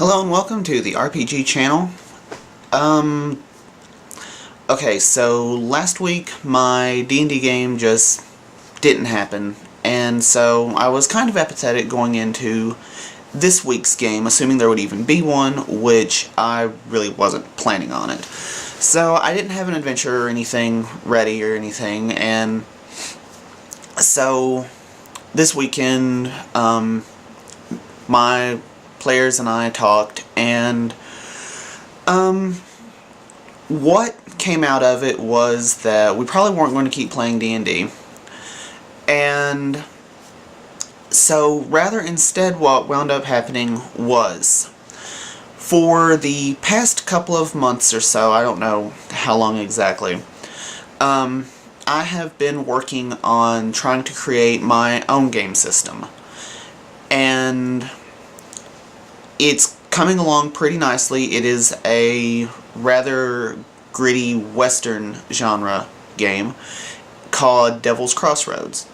Hello and welcome to the RPG channel. Okay, so last week my D&D game just didn't happen, and so I was kind of apathetic going into this week's game, assuming there would even be one, which I really wasn't planning on it. So I didn't have an adventure or anything ready or anything, and so this weekend, my players and I talked, and what came out of it was that we probably weren't going to keep playing D&D, and so rather instead what wound up happening was, for the past couple of months or so, I don't know how long exactly, I have been working on trying to create my own game system, and it's coming along pretty nicely. It is a rather gritty Western genre game called Devil's Crossroads.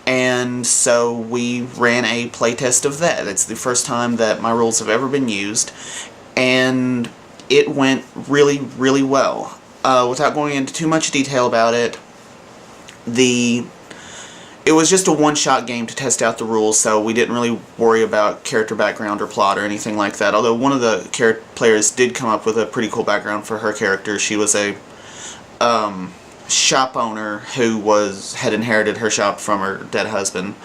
And so we ran a playtest of that. It's the first time that my rules have ever been used, and it went really, really well. Without going into too much detail about it, it was just a one-shot game to test out the rules, so we didn't really worry about character background or plot or anything like that. Although one of the players did come up with a pretty cool background for her character. She was a shop owner who had inherited her shop from her dead husband.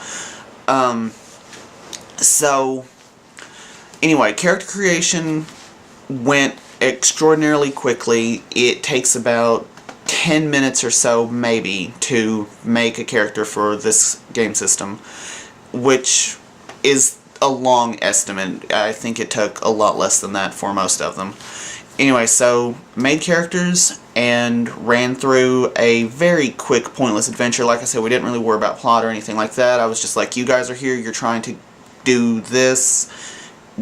So anyway, character creation went extraordinarily quickly. It takes about 10 minutes or so, maybe, to make a character for this game system, which is a long estimate. I think it took a lot less than that for most of them. Anyway, so made characters and ran through a very quick, pointless adventure. Like I said, we didn't really worry about plot or anything like that. I was just like, you guys are here, you're trying to do this,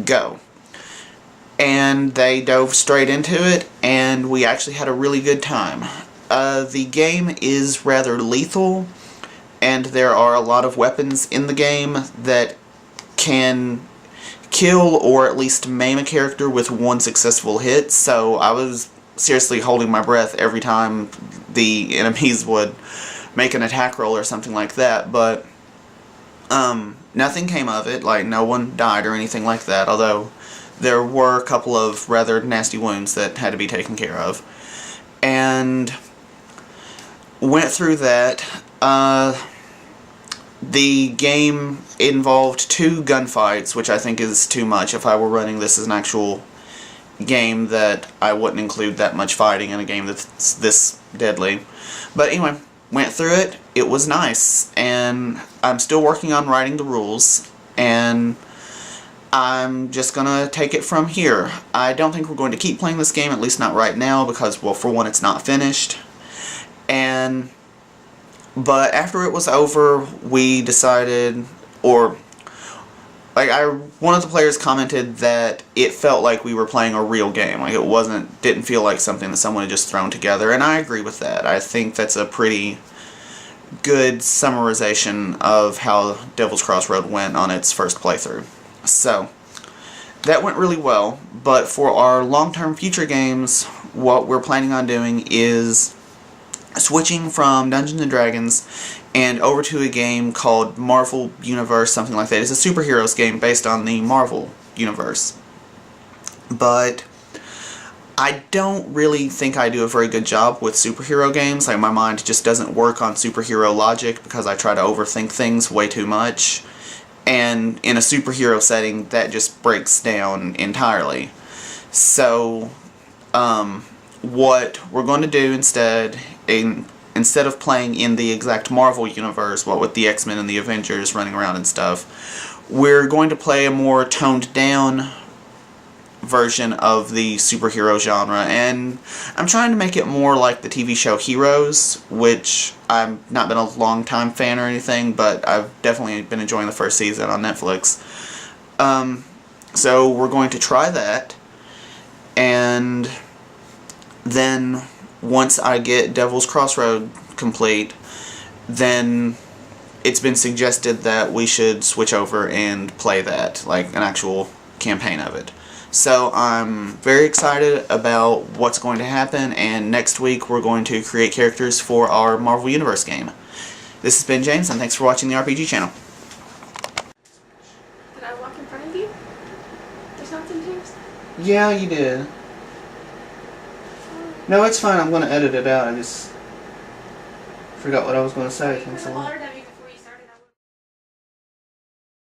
go. And they dove straight into it, and we actually had a really good time. The game is rather lethal, and there are a lot of weapons in the game that can kill or at least maim a character with one successful hit, so I was seriously holding my breath every time the enemies would make an attack roll or something like that, but nothing came of it. Like, no one died or anything like that, although there were a couple of rather nasty wounds that had to be taken care of. And went through that. The game involved 2 gunfights, which I think is too much. If I were running this as an actual game, that I wouldn't include that much fighting in a game that's this deadly. But anyway, went through it. It was nice, and I'm still working on writing the rules, and I'm just gonna take it from here. I don't think we're going to keep playing this game, at least not right now, because, well, for one, it's not finished. But after it was over, we decided, or like one of the players commented that it felt like we were playing a real game. Like, it didn't feel like something that someone had just thrown together, and I agree with that. I think that's a pretty good summarization of how Devil's Crossroad went on its first playthrough. So that went really well, but for our long-term future games, what we're planning on doing is switching from Dungeons & Dragons and over to a game called Marvel Universe, something like that. It's a superheroes game based on the Marvel Universe. But I don't really think I do a very good job with superhero games. Like, my mind just doesn't work on superhero logic because I try to overthink things way too much. And in a superhero setting, that just breaks down entirely. So, what we're going to do instead of playing in the exact Marvel universe, what with the X-Men and the Avengers running around and stuff, we're going to play a more toned down version of the superhero genre, and I'm trying to make it more like the TV show Heroes, which I've not been a long time fan or anything, but I've definitely been enjoying the first season on Netflix. So we're going to try that, and then once I get Devil's Crossroad complete, then it's been suggested that we should switch over and play that, like an actual campaign of it. So I'm very excited about what's going to happen, and next week we're going to create characters for our Marvel Universe game. This has been James, and thanks for watching the RPG channel. Did I walk in front of you? Or something, James? Yeah, you did. No, it's fine. I'm going to edit it out. I just forgot what I was going to say. Have you